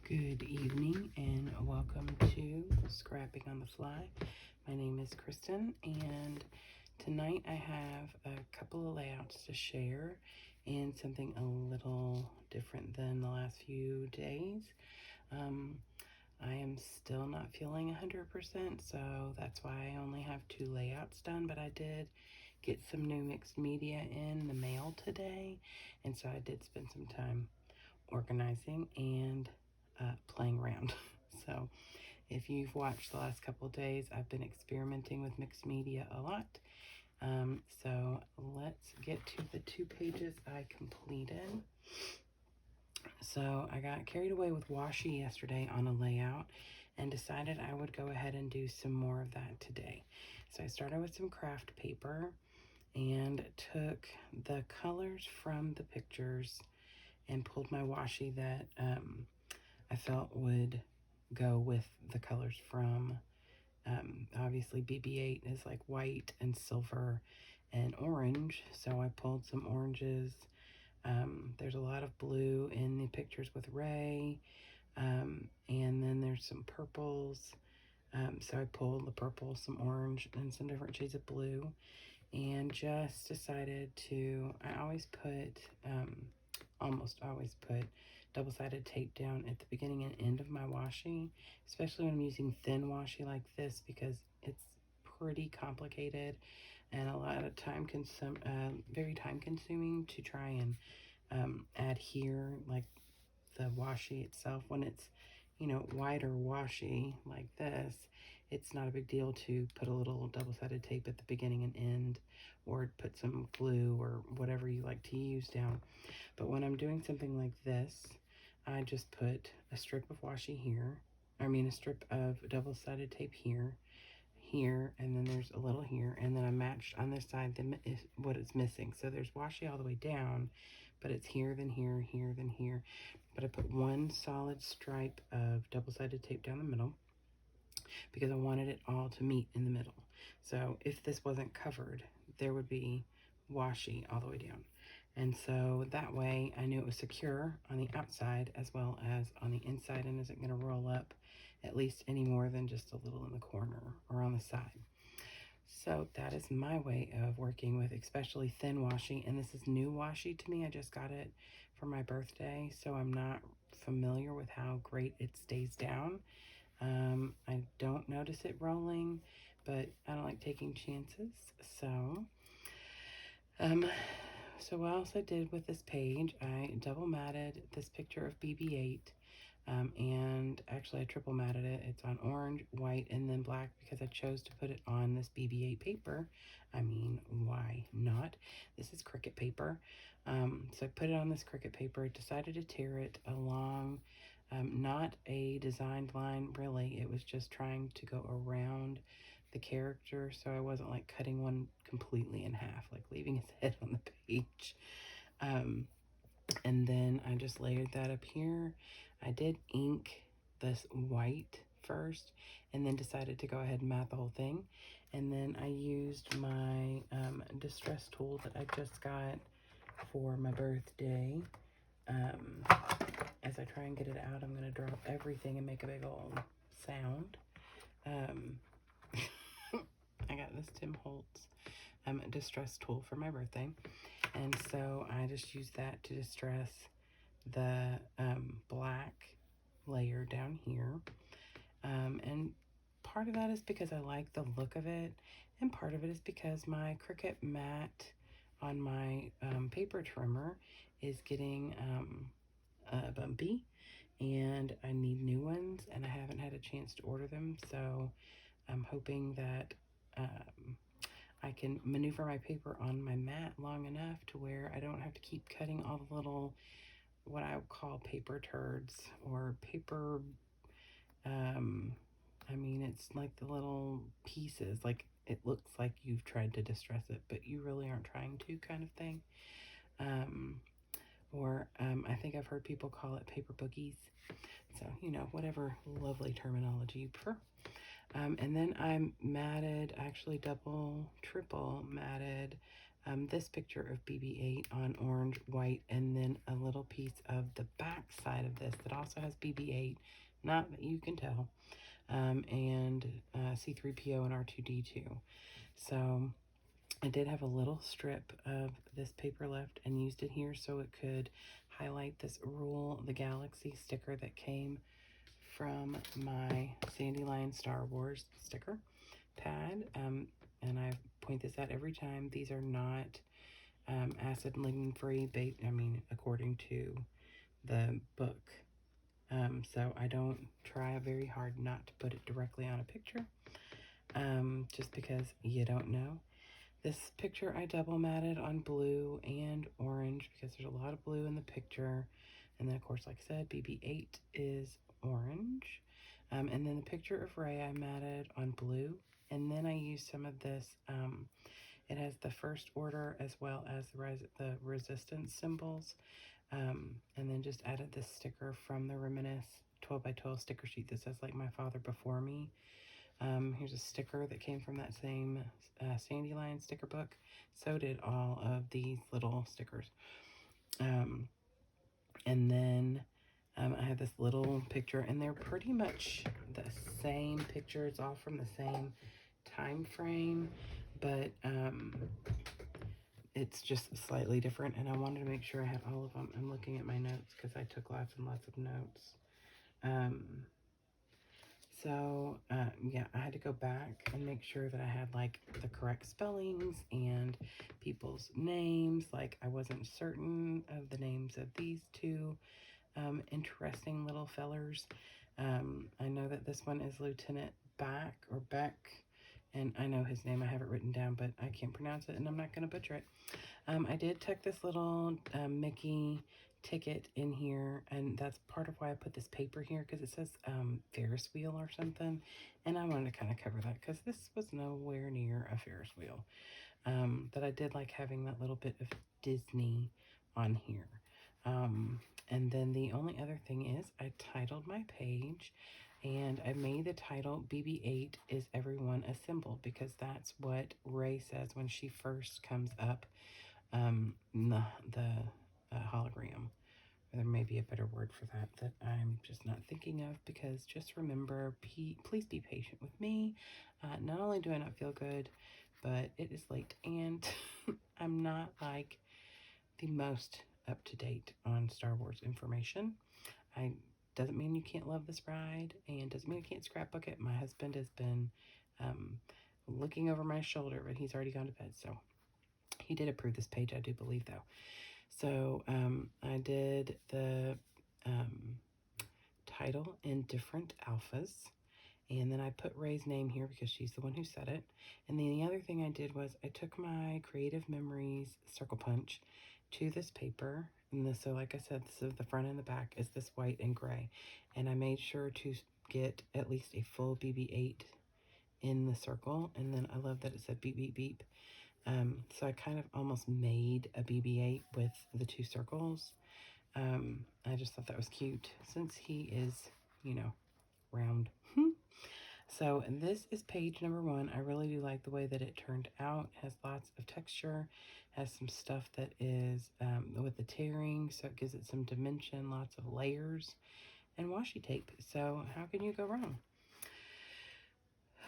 Good evening and welcome to Scrapping on the Fly. My name is Kristen and tonight I have a couple of layouts to share and something a little different than the last few days. I am still not feeling 100%, so that's why I only have 2 layouts done, but I did get some new mixed media in the mail today, and so I did spend some time organizing and playing around. So if you've watched the last couple of days, I've been experimenting with mixed media a lot. So let's get to the 2 pages I completed. So I got carried away with washi yesterday on a layout and decided I would go ahead and do some more of that today. So I started with some craft paper and took the colors from the pictures and pulled my washi that I felt would go with the colors from, obviously BB-8 is like white and silver and orange, so I pulled some oranges. There's a lot of blue in the pictures with Ray, and then there's some purples, so I pulled the purple, some orange, and some different shades of blue, and just decided to, I always put, almost always put double-sided tape down at the beginning and end of my washi, especially when I'm using thin washi like this, because it's pretty complicated and a lot of very time consuming to try and adhere like the washi itself. When it's, wider washi like this, it's not a big deal to put a little double-sided tape at the beginning and end, or put some glue or whatever you like to use down. But when I'm doing something like this, I just put a strip of washi here, a strip of double-sided tape here, and then there's a little here, and then I matched on this side what it's missing. So there's washi all the way down, but it's here, then here, here, then here. But I put one solid stripe of double-sided tape down the middle because I wanted it all to meet in the middle. So if this wasn't covered, there would be washi all the way down. And so that way I knew it was secure on the outside as well as on the inside and isn't going to roll up at least any more than just a little in the corner or on the side. So that is my way of working with especially thin washi, and this is new washi to me. I just got it for my birthday, so I'm not familiar with how great it stays down. I don't notice it rolling, but I don't like taking chances. So what else I did with this page, I double matted this picture of BB-8, and actually I triple matted it. It's on orange, white, and then black because I chose to put it on this BB-8 paper. I mean, why not? This is Cricut paper. So I put it on this Cricut paper, decided to tear it along, not a designed line really, it was just trying to go around the character, so I wasn't like cutting one completely in half, like leaving his head on the page. And then I just layered that up here. I did ink this white first and then decided to go ahead and mat the whole thing. And then I used my distress tool that I just got for my birthday. As I try and get it out, I'm going to drop everything and make a big old sound. I got this Tim Holtz distress tool for my birthday, and so I just used that to distress the black layer down here, and part of that is because I like the look of it, and part of it is because my Cricut mat on my paper trimmer is getting bumpy, and I need new ones, and I haven't had a chance to order them, so I'm hoping that I can maneuver my paper on my mat long enough to where I don't have to keep cutting all the little, what I would call paper turds, or paper, it's like the little pieces, like it looks like you've tried to distress it, but you really aren't trying to, kind of thing. I think I've heard people call it paper boogies. So, whatever lovely terminology you prefer. And then I matted, actually triple matted this picture of BB-8 on orange, white, and then a little piece of the back side of this that also has BB-8, not that you can tell, and C-3PO and R2-D2. So I did have a little strip of this paper left and used it here so it could highlight this Rule the Galaxy sticker that came from my Sandy Lion Star Wars sticker pad. And I point this out every time. These are not acid and lignin free, according to the book. So I don't try very hard not to put it directly on a picture, just because you don't know. This picture I double matted on blue and orange because there's a lot of blue in the picture. And then, of course, like I said, BB-8 is orange. And then the picture of Rey I matted on blue. And then I used some of this. It has the First Order as well as the resistance symbols. And then just added this sticker from the Reminisce 12 by 12 sticker sheet that says, like my father before me. Here's a sticker that came from that same Sandy Lion sticker book. So did all of these little stickers. And then I have this little picture, and they're pretty much the same picture. It's all from the same time frame, but it's just slightly different, and I wanted to make sure I had all of them. I'm looking at my notes because I took lots and lots of notes. So, yeah, I had to go back and make sure that I had, like, the correct spellings and people's names. Like, I wasn't certain of the names of these two interesting little fellers. I know that this one is Lieutenant Beck, and I know his name. I have it written down, but I can't pronounce it, and I'm not going to butcher it. I did tuck this little Mickey ticket in here, and that's part of why I put this paper here, because it says Ferris wheel or something, and I wanted to kind of cover that because this was nowhere near a Ferris wheel. But I did like having that little bit of Disney on here. And then the only other thing is I titled my page, and I made the title BB-8 is everyone assembled, because that's what Rey says when she first comes up the hologram. There may be a better word for that I'm just not thinking of, because just remember, please be patient with me. Not only do I not feel good, but it is late, and I'm not like the most up to date on Star Wars information. Doesn't mean you can't love this ride, and doesn't mean I can't scrapbook it. My husband has been looking over my shoulder, but he's already gone to bed, so he did approve this page, I do believe, though. So I did the title in different alphas, and then I put Rey's name here because she's the one who said it. And then the other thing I did was I took my Creative Memories circle punch to this paper, and this, so like I said, this is the front and the back is this white and gray, and I made sure to get at least a full BB-8 in the circle. And then I love that it said beep beep beep. So I kind of almost made a BB-8 with the two circles. I just thought that was cute since he is, you know, round. So this is page number 1. I really do like the way that it turned out. It has lots of texture, has some stuff that is with the tearing, so it gives it some dimension, lots of layers, and washi tape. So how can you go wrong?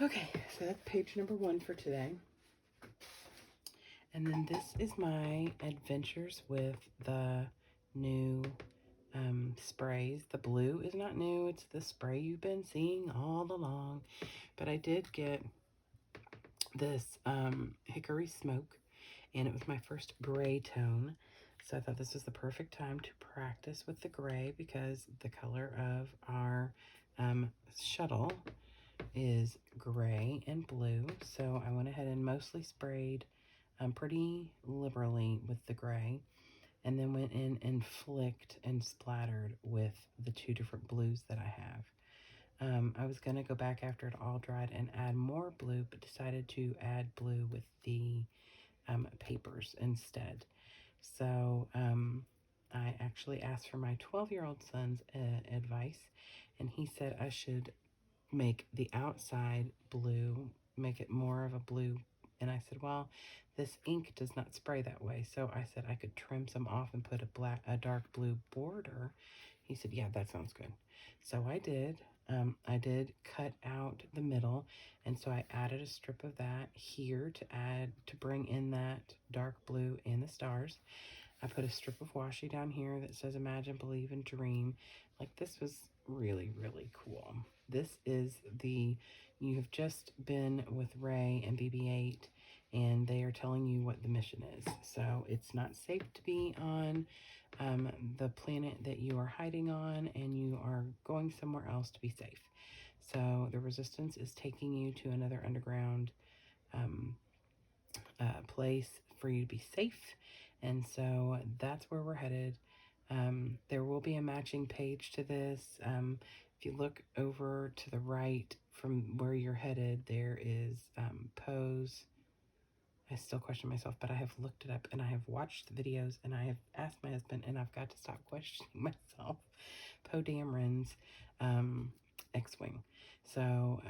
Okay, so that's page number 1 for today. And then this is my adventures with the new sprays. The blue is not new. It's the spray you've been seeing all along. But I did get this hickory smoke, and it was my first gray tone. So I thought this was the perfect time to practice with the gray, because the color of our shuttle is gray and blue. So I went ahead and mostly sprayed pretty liberally with the gray, and then went in and flicked and splattered with the two different blues that I have. I was going to go back after it all dried and add more blue, but decided to add blue with the papers instead. So I actually asked for my 12-year-old son's advice, and he said I should make the outside blue, make it more of a blue And I said, well, this ink does not spray that way. So I said I could trim some off and put a dark blue border. He said, yeah, that sounds good. So I did. I did cut out the middle, and so I added a strip of that here to bring in that dark blue and the stars. I put a strip of washi down here that says imagine, believe, and dream. Like, this was really, really cool. This is you have just been with Ray and BB-8, and they are telling you what the mission is. So it's not safe to be on the planet that you are hiding on, and you are going somewhere else to be safe. So the resistance is taking you to another underground place for you to be safe. And so that's where we're headed. There will be a matching page to this. If you look over to the right from where you're headed, there is pose. I still question myself, but I have looked it up and I have watched the videos and I have asked my husband, and I've got to stop questioning myself. Poe Dameron's X-Wing. So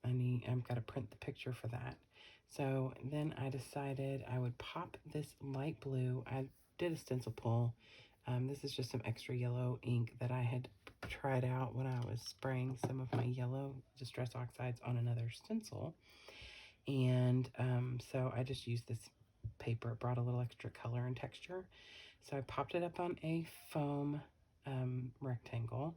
I've got to print the picture for that. So then I decided I would pop this light blue. I did a stencil pull. This is just some extra yellow ink that I had tried out when I was spraying some of my yellow Distress Oxides on another stencil. And so I just used this paper. It brought a little extra color and texture. So I popped it up on a foam rectangle.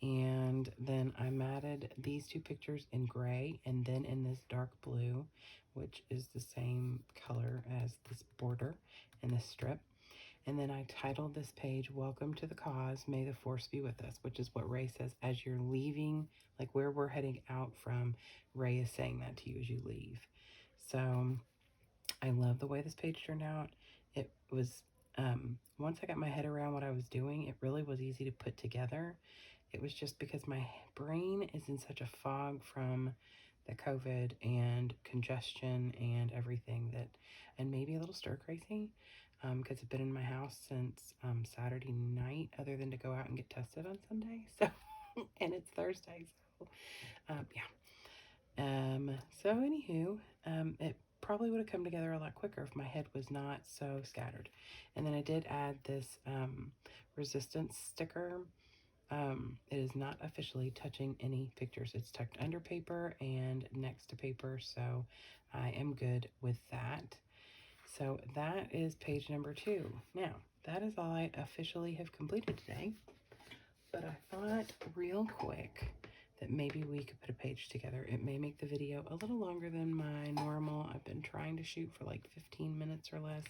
And then I matted these two pictures in gray and then in this dark blue, which is the same color as this border and this strip. And then I titled this page, Welcome to the Cause, May the Force be with us, which is what Ray says as you're leaving, like where we're heading out from. Ray is saying that to you as you leave. So I love the way this page turned out. It was, once I got my head around what I was doing, it really was easy to put together. It was just because my brain is in such a fog from the COVID and congestion and everything and maybe a little stir crazy, because I've been in my house since Saturday night, other than to go out and get tested on Sunday. So, and it's Thursday. So, yeah. So anywho, it probably would have come together a lot quicker if my head was not so scattered. And then I did add this resistance sticker. It is not officially touching any pictures. It's tucked under paper and next to paper, so I am good with that. So that is page number 2. Now, that is all I officially have completed today, but I thought real quick that maybe we could put a page together. It may make the video a little longer than my normal. I've been trying to shoot for like 15 minutes or less.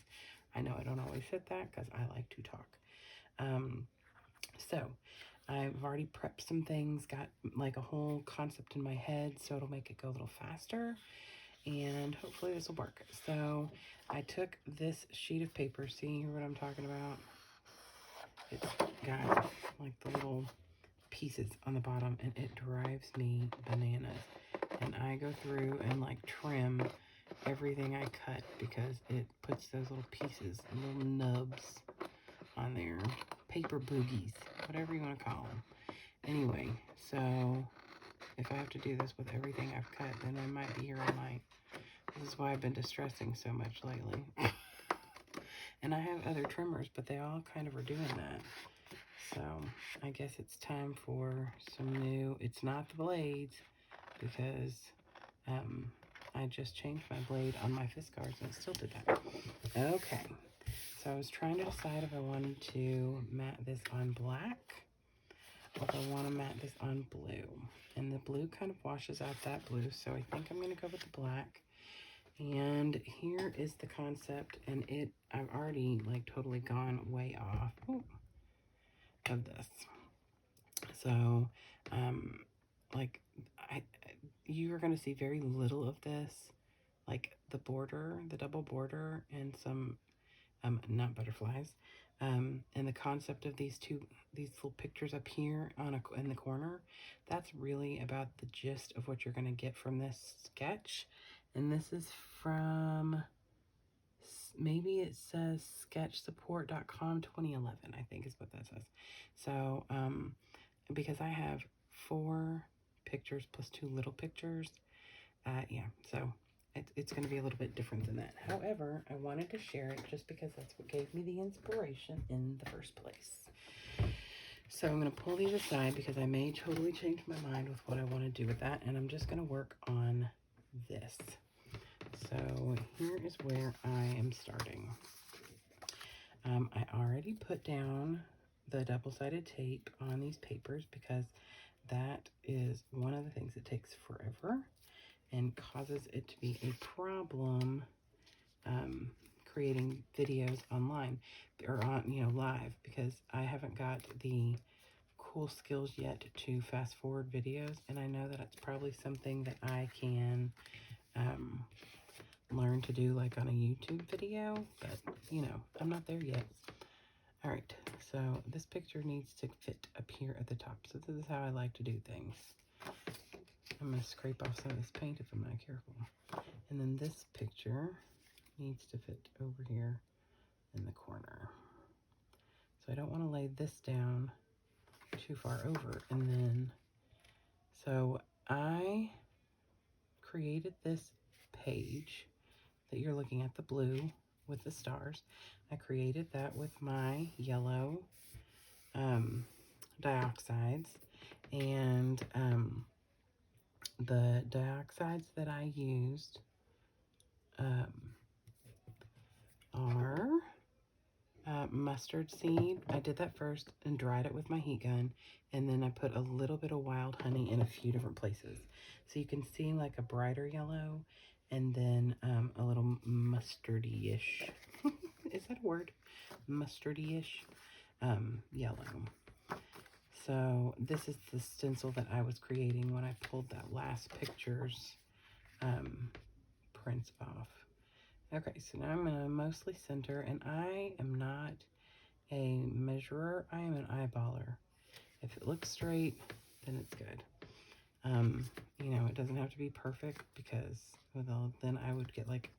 I know I don't always hit that because I like to talk. So I've already prepped some things, got like a whole concept in my head, so it'll make it go a little faster, and hopefully this will work. So I took this sheet of paper, see what I'm talking about? It's got like the little pieces on the bottom, and it drives me bananas. And I go through and like trim everything I cut because it puts those little pieces, little nubs on there. Paper boogies, whatever you want to call them. Anyway, so if I have to do this with everything I've cut, then I might be here all night. This is why I've been distressing so much lately. And I have other trimmers, but they all kind of are doing that. So I guess it's time for some new, it's not the blades, because I just changed my blade on my Fiskars and it still did that. Okay, so I was trying to decide if I wanted to matte this on black or if I want to matte this on blue. And the blue kind of washes out that blue, so I think I'm going to go with the black. And here is the concept, and I've already like totally gone way off of this. So, like, you are going to see very little of this, like the border, the double border, and some, not butterflies, and the concept of these little pictures up here in the corner. That's really about the gist of what you're going to get from this sketch. And this is from, maybe it says sketchsupport.com 2011, I think is what that says. So, because I have 4 pictures plus 2 little pictures, yeah, so it's going to be a little bit different than that. However, I wanted to share it just because that's what gave me the inspiration in the first place. So I'm going to pull these aside because I may totally change my mind with what I want to do with that. And I'm just going to work on this. So here is where I am starting. I already put down the double-sided tape on these papers because that is one of the things that takes forever and causes it to be a problem creating videos online or on, live, because I haven't got the cool skills yet to fast forward videos, and I know that it's probably something that I can learn to do like on a YouTube video, but I'm not there yet. All right, so this picture needs to fit up here at the top. So this is how I like to do things. I'm going to scrape off some of this paint if I'm not careful. And then this picture needs to fit over here in the corner. So I don't want to lay this down too far over. And then, so I created this page that you're looking at, the blue with the stars. I created that with my yellow dioxides, and the dioxides that I used are mustard seed. I did that first and dried it with my heat gun, and then I put a little bit of wild honey in a few different places. So you can see like a brighter yellow, and then a little mustardy-ish. Is that a word? Mustardy-ish yellow. So this is the stencil that I was creating when I pulled that last picture's prints off. Okay, so now I'm going to mostly center, and I am not a measurer, I am an eyeballer. If it looks straight, then it's good. It doesn't have to be perfect, because then I would get like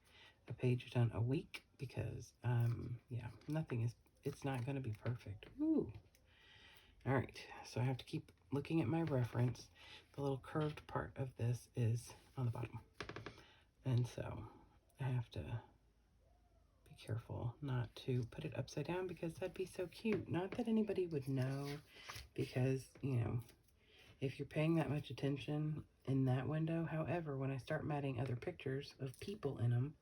a page done a week, because yeah, it's not going to be perfect. Ooh. All right, so I have to keep looking at my reference. The little curved part of this is on the bottom, and so I have to be careful not to put it upside down, because that'd be so cute. Not that anybody would know, because if you're paying that much attention in that window. However, when I start matting other pictures of people in them,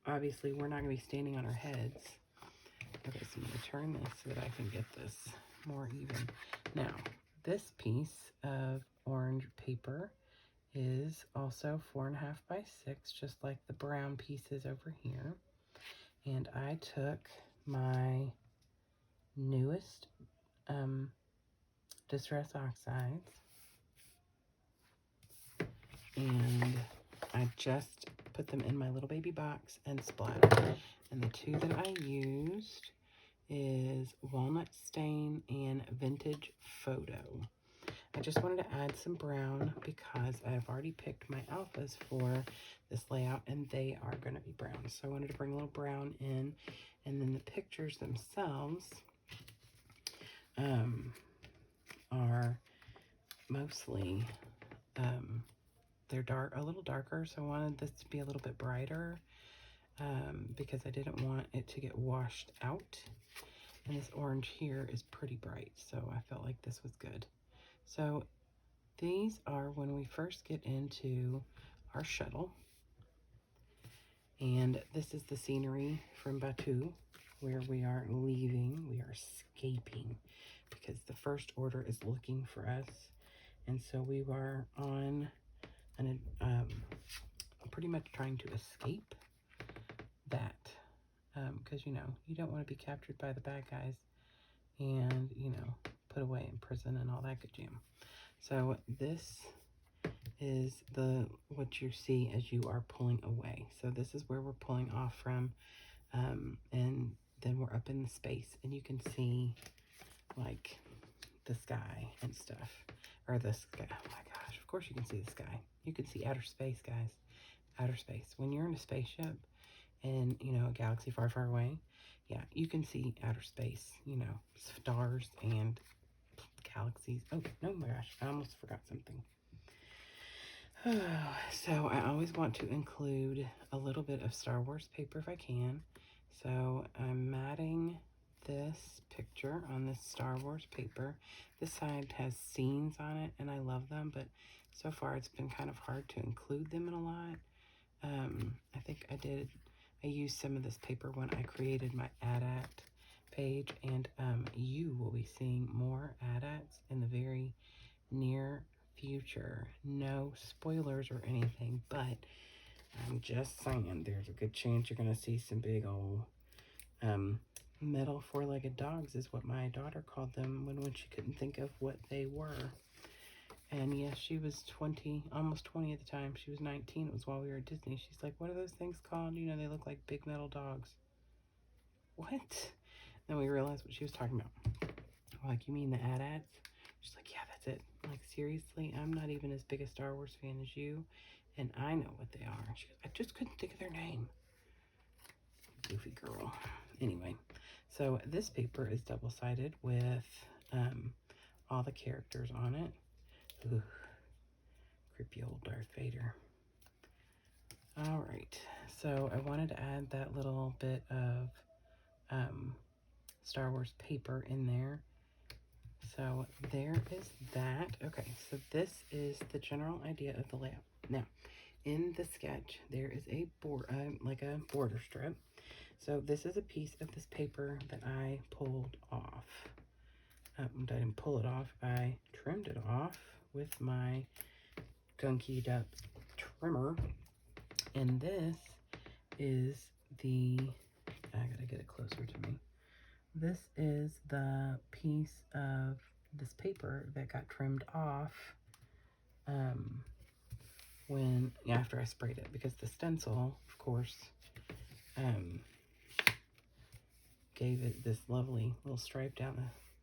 obviously we're not going to be standing on our heads. Okay, so I'm going to turn this so that I can get this more even. Now, this piece of orange paper is also 4.5 by 6, just like the brown pieces over here. And I took my newest Distress Oxides, and I just put them in my little baby box and splattered. And the two that I used is Walnut Stain and Vintage Photo. I just wanted to add some brown because I've already picked my alphas for this layout, and they are going to be brown. So I wanted to bring a little brown in, and then the pictures themselves are mostly, they're a little darker, so I wanted this to be a little bit brighter because I didn't want it to get washed out. And this orange here is pretty bright, so I felt like this was good. So these are when we first get into our shuttle. And this is the scenery from Batu, where we are leaving. We are escaping, because the First Order is looking for us. And so we were on pretty much trying to escape that. Because, you don't want to be captured by the bad guys and, put away in prison and all that good jam. So this is what you see as you are pulling away. So this is where we're pulling off from, and then we're up in the space, and you can see like the sky and stuff, or the sky. Oh my gosh, of course you can see the sky. You can see outer space, guys. Outer space. When you're in a spaceship in, a galaxy far, far away, yeah, you can see outer space, stars and galaxies. Oh, no, my gosh, I almost forgot something. So I always want to include a little bit of Star Wars paper if I can. So I'm matting this picture on this Star Wars paper. This side has scenes on it and I love them, but so far it's been kind of hard to include them in a lot. I think I used some of this paper when I created my ADAT page, and you will be seeing more ADATs in the very near future. No spoilers or anything, but I'm just saying there's a good chance you're going to see some big old metal four-legged dogs is what my daughter called them when she couldn't think of what they were. And yes, she was 20, almost 20 at the time. She was 19. It was while we were at Disney. She's like, what are those things called? You know, they look like big metal dogs. What? Then we realized what she was talking about. We're like, you mean the AT-ATs? She's like, yeah, that's it. I'm like, seriously? I'm not even as big a Star Wars fan as you, and I know what they are. She goes, I just couldn't think of their name. Goofy girl. Anyway, so this paper is double-sided with all the characters on it. Ooh, creepy old Darth Vader. All right, so I wanted to add that little bit of Star Wars paper in there. So there is that. Okay, so this is the general idea of the layout. Now, in the sketch, there is a like a border strip. So this is a piece of this paper that I pulled off. I didn't pull it off. I trimmed it off with my gunkied up trimmer. And this is I gotta get it closer to me. This is the piece of this paper that got trimmed off after I sprayed it, because the stencil, of course, gave it this lovely little stripe down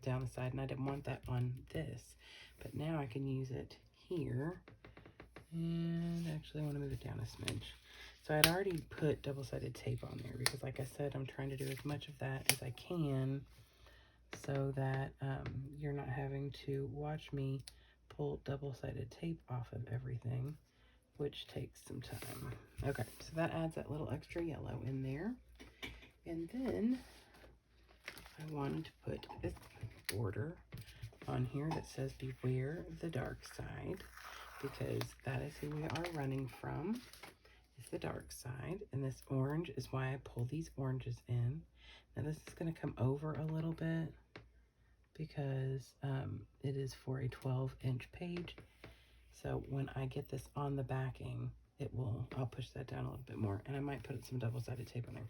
the side, and I didn't want that on this, but now I can use it here. And actually I want to move it down a smidge. So I'd already put double-sided tape on there because, like I said, I'm trying to do as much of that as I can so that you're not having to watch me pull double-sided tape off of everything, which takes some time. Okay, so that adds that little extra yellow in there. And then I wanted to put this border on here that says beware the dark side, because that is who we are running from, is the dark side. And this orange is why I pull these oranges in. Now this is going to come over a little bit because it is for a 12-inch page. So when I get this on the backing, I'll push that down a little bit more, and I might put some double-sided tape on there.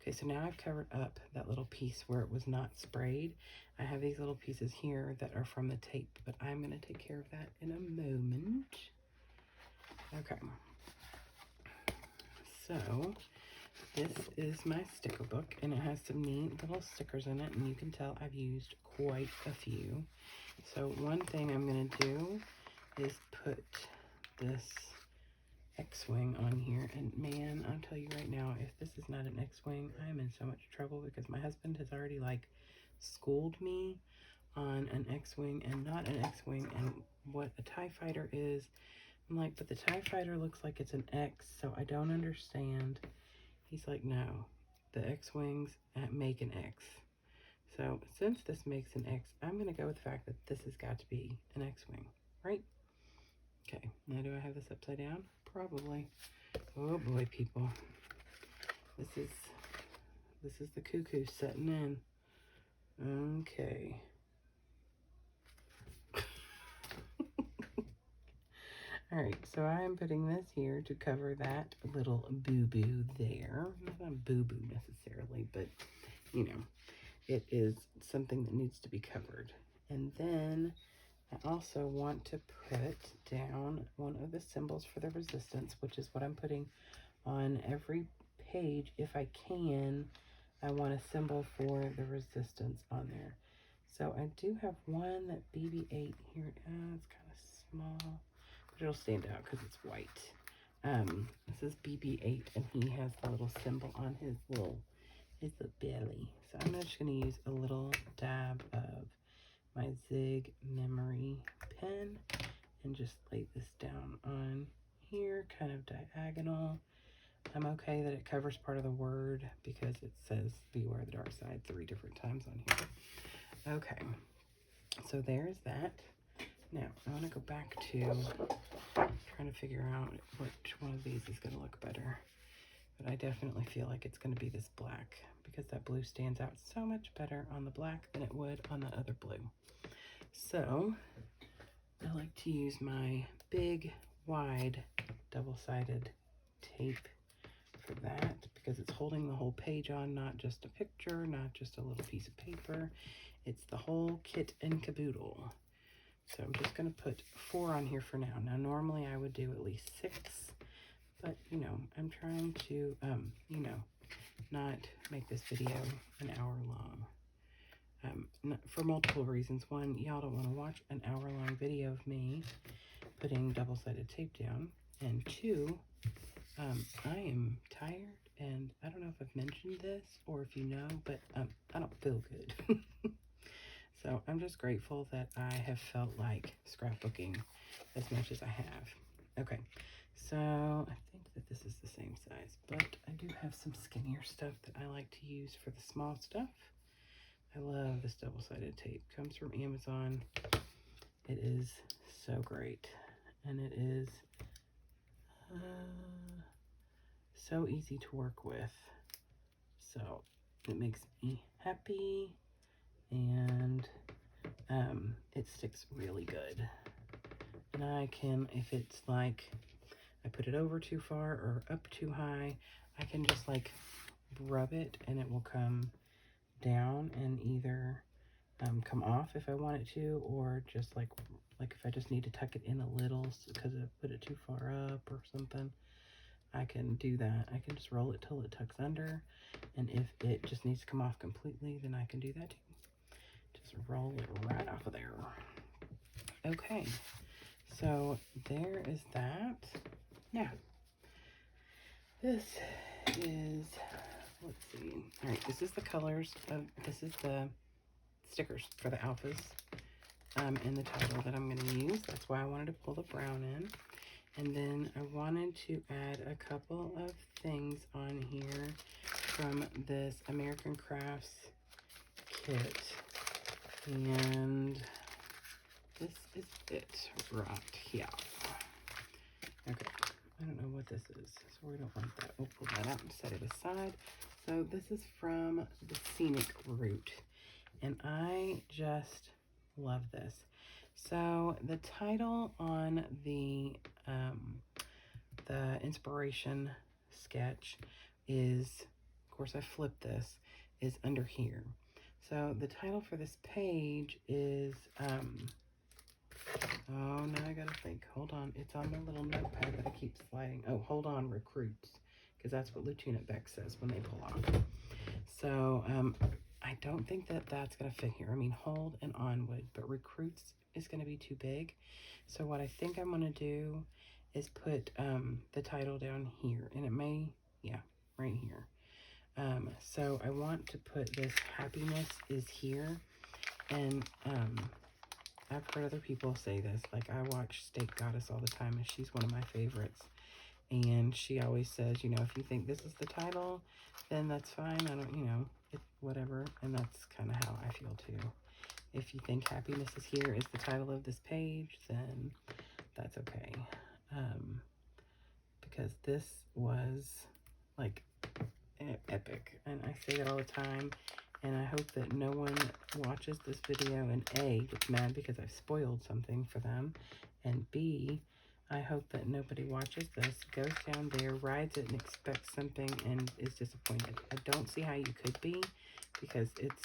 Okay, so now I've covered up that little piece where it was not sprayed. I have these little pieces here that are from the tape, but I'm going to take care of that in a moment. Okay, so this is my sticker book, and it has some neat little stickers in it, and you can tell I've used quite a few. So one thing I'm going to do is put this X-Wing on here, and man, I'll tell you right now, if this is not an X-Wing, I'm in so much trouble, because my husband has already like schooled me on an X-Wing and not an X-Wing and what a TIE fighter is. I'm like, but the TIE fighter looks like it's an X, so I don't understand. He's like, no, the X-Wings make an X. So since this makes an X, I'm going to go with the fact that this has got to be an X-Wing, right? Okay, now do I have this upside down? Probably. Oh boy, people. This is the cuckoo setting in. Okay. Alright, so I'm putting this here to cover that little boo-boo there. Not a boo-boo necessarily, but, you know, it is something that needs to be covered. And then I also want to put down one of the symbols for the resistance, which is what I'm putting on every page. If I can, I want a symbol for the resistance on there. So I do have one that BB-8 here. It's kind of small, but it'll stand out because it's white. This is BB-8, and he has the little symbol on his little belly. So I'm just going to use a little dab of my Zig memory pen and just lay this down on here, kind of diagonal. I'm okay that it covers part of the word because it says beware the dark side 3 different times on here. Okay, so there's that. Now, I want to go back to trying to figure out which one of these is going to look better. But I definitely feel like it's going to be this black because that blue stands out so much better on the black than it would on the other blue. So, I like to use my big, wide, double-sided tape for that because it's holding the whole page on, not just a picture, not just a little piece of paper. It's the whole kit and caboodle. So I'm just going to put 4 on here for now. Now, normally I would do at least 6, but, you know, I'm trying to, you know, not make this video an hour long. For multiple reasons. One, y'all don't want to watch an hour-long video of me putting double-sided tape down. And 2, I am tired, and I don't know if I've mentioned this or if you know, but I don't feel good. So I'm just grateful that I have felt like scrapbooking as much as I have. Okay, so I think that this is the same size, but I do have some skinnier stuff that I like to use for the small stuff. I love this double-sided tape. Comes from Amazon. It is so great, and it is so easy to work with. So it makes me happy, and it sticks really good. And I can, if it's like I put it over too far or up too high, I can just like rub it and it will come down and either come off if I want it to, or just like if I just need to tuck it in a little because I put it too far up or something, I can do that. I can just roll it till it tucks under, and if it just needs to come off completely, then I can do that too. Just roll it right off of there. Okay, so there is that. Now, this is, let's see. All right, this is the colors of, this is the stickers for the alphas and the title that I'm going to use. That's why I wanted to pull the brown in. And then I wanted to add a couple of things on here from this American Crafts kit. And this is it right here. Okay, I don't know what this is, so we don't want that. We'll pull that out and set it aside. So this is from the Scenic Route, and I just love this. So the title on the inspiration sketch is, of course I flipped this, is under here. So the title for this page is, oh, now I gotta think. Hold on. It's on my little notepad that I keep sliding. Oh, hold on, recruits. Because that's what Lieutenant Beck says when they pull off. So, I don't think that that's gonna fit here. I mean, hold and onward, but recruits is gonna be too big. So what I think I'm gonna do is put the title down here. And it may, yeah, right here. So I want to put this happiness is here. And, I've heard other people say this, like I watch Steak Goddess all the time, and she's one of my favorites. And she always says, you know, if you think this is the title, then that's fine. I don't, you know, whatever. And that's kind of how I feel too. If you think happiness is here is the title of this page, then that's okay. Because this was like epic. And I say that all the time. And I hope that no one watches this video and A, gets mad because I've spoiled something for them. And B, I hope that nobody watches this, goes down there, rides it, and expects something and is disappointed. I don't see how you could be, because it's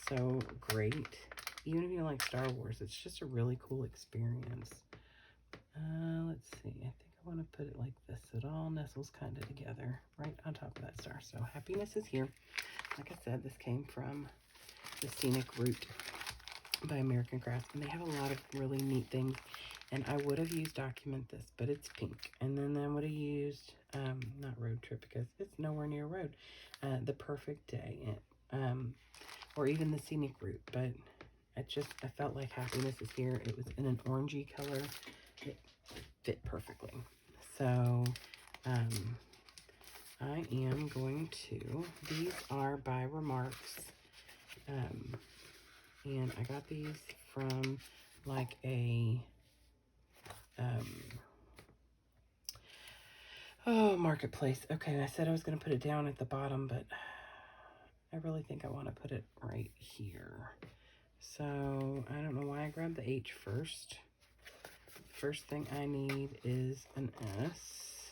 so great. Even if you like Star Wars, it's just a really cool experience. Let's see. I think I want to put it like this so it all nestles kind of together right on top of that star. So happiness is here. Like I said, this came from the Scenic Route by American Crafts, and they have a lot of really neat things. And I would have used Document This, but it's pink. And then I would have used, not Road Trip, because it's nowhere near road, The Perfect Day, or even the Scenic Route. But I felt like happiness is here. It was in an orangey color. fit perfectly. So I am going to, these are by Remarks, and I got these from like a marketplace. Okay, I said I was going to put it down at the bottom, but I really think I want to put it right here. So I don't know why I grabbed the H first. First thing I need is an S.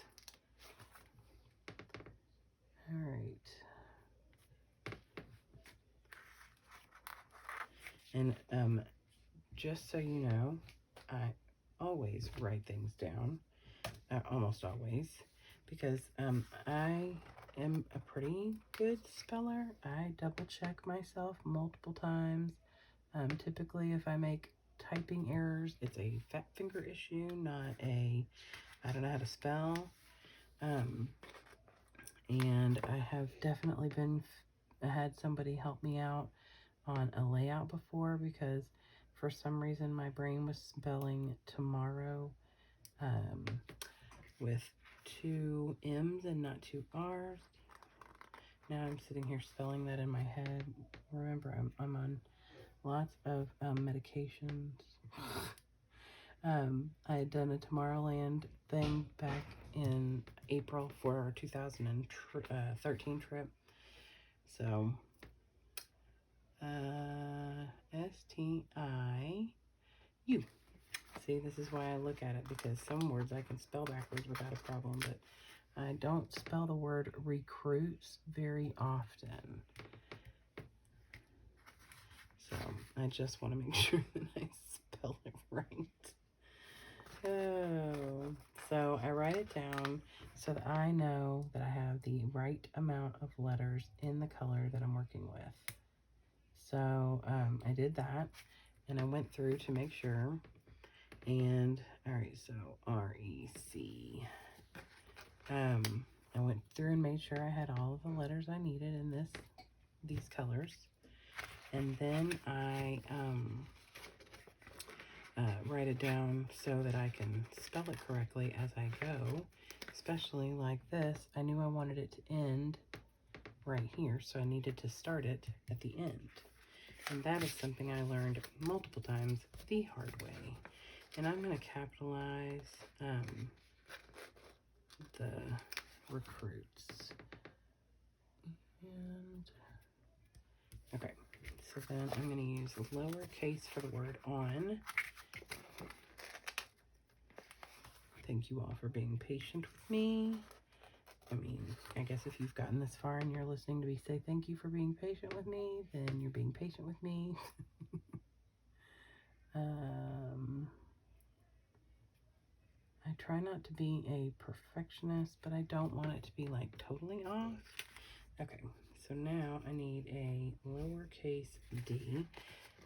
All right. And just so you know, I always write things down, almost always, because I am a pretty good speller. I double check myself multiple times. Typically, if I make typing errors, it's a fat finger issue, not a I don't know how to spell. And I have definitely had somebody help me out on a layout before, because for some reason my brain was spelling tomorrow with 2 M's and not 2 R's. Now I'm sitting here spelling that in my head. Remember, I'm on lots of medications. I had done a Tomorrowland thing back in April for our 2013 trip. So, S-T-I-U. See, this is why I look at it, because some words I can spell backwards without a problem, but I don't spell the word recruits very often. So, I just want to make sure that I spell it right. Oh, so I write it down so that I know that I have the right amount of letters in the color that I'm working with. So I did that, and I went through to make sure. And all right, so R-E-C. I went through and made sure I had all of the letters I needed in these colors, and then I write it down so that I can spell it correctly as I go, especially like this. I knew I wanted it to end right here, so I needed to start it at the end. And that is something I learned multiple times the hard way. And I'm going to capitalize the recruits. And okay, so then I'm going to use lowercase for the word on. Thank you all for being patient with me. I mean, I guess if you've gotten this far and you're listening to me say thank you for being patient with me, then you're being patient with me. I try not to be a perfectionist, but I don't want it to be like totally off. Okay, so now I need a lowercase d,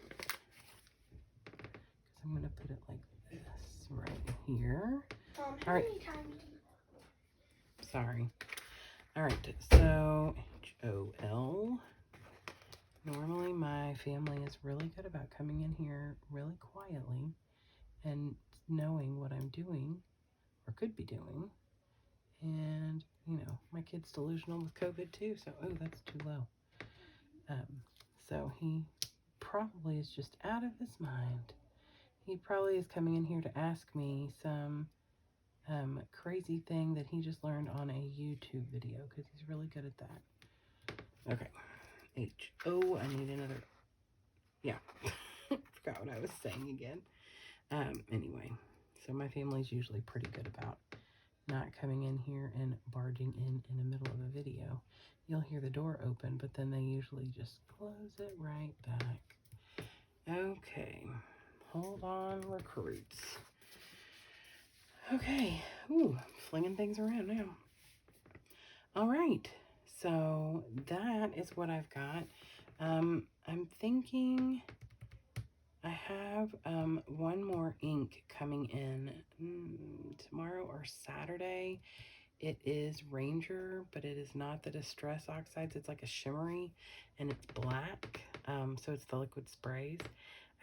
because I'm going to put it like this right here. All right. Sorry. All right, so H-O-L. Normally my family is really good about coming in here really quietly and knowing what I'm doing or could be doing. And, you know, my kid's delusional with COVID too, so, oh, that's too low. So he probably is just out of his mind. He probably is coming in here to ask me some crazy thing that he just learned on a YouTube video, because he's really good at that. Okay, H-O, I need another, yeah, forgot what I was saying again. Anyway, so my family's usually pretty good about not coming in here and barging in the middle of a video. You'll hear the door open, but then they usually just close it right back. Okay, hold on, recruits. Okay, ooh, flinging things around now. All right, so that is what I've got. I'm thinking I have one more ink coming in tomorrow or Saturday. It is Ranger, but it is not the Distress Oxides. It's like a shimmery, and it's black, so it's the liquid sprays.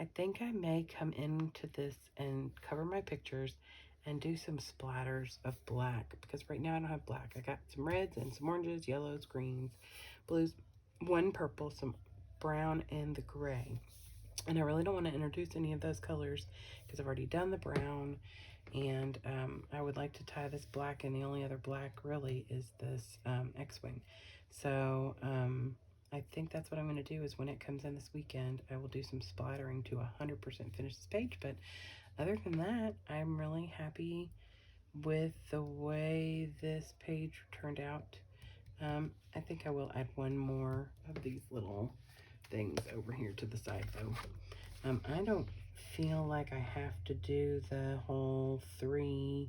I think I may come into this and cover my pictures and do some splatters of black, because right now I don't have black. I got some reds and some oranges, yellows, greens, blues, one purple, some brown, and the gray. And I really don't want to introduce any of those colors because I've already done the brown, and I would like to tie this black, and the only other black really is this X-Wing. So I think that's what I'm going to do, is when it comes in this weekend, I will do some splattering to 100% finish this page. But other than that, I'm really happy with the way this page turned out. I think I will add one more of these little things over here to the side though. I don't feel like I have to do the whole 3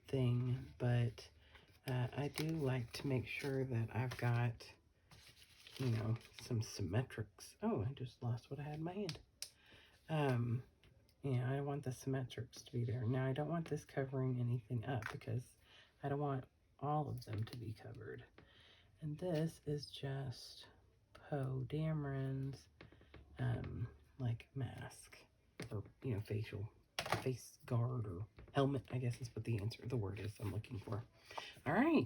thing, but I do like to make sure that I've got, you know, some symmetrics. Oh, I just lost what I had in my hand. Yeah, I want the symmetrics to be there. Now, I don't want this covering anything up because I don't want all of them to be covered. And this is just Poe Dameron's like mask, or, you know, face guard or helmet, I guess is what the word is I'm looking for. All right,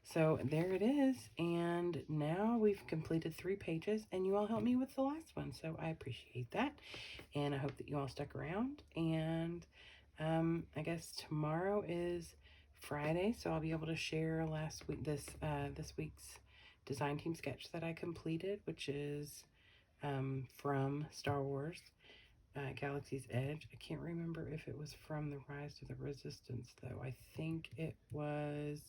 so there it is, and now we've completed 3 pages, and you all helped me with the last one, so I appreciate that, and I hope that you all stuck around. And I guess tomorrow is Friday, so I'll be able to share this week's design team sketch that I completed, which is from Star Wars Galaxy's Edge. I can't remember if it was from the Rise of the Resistance, though. I think it was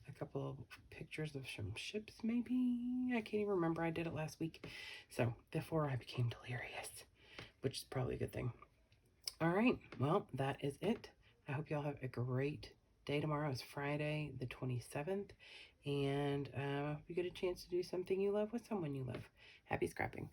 a couple of pictures of some ships, maybe. I can't even remember. I did it last week, so before I became delirious, which is probably a good thing. All right, well, that is it. I hope y'all have a great day tomorrow. It's Friday the 27th, and I hope you get a chance to do something you love with someone you love. Happy scrapping.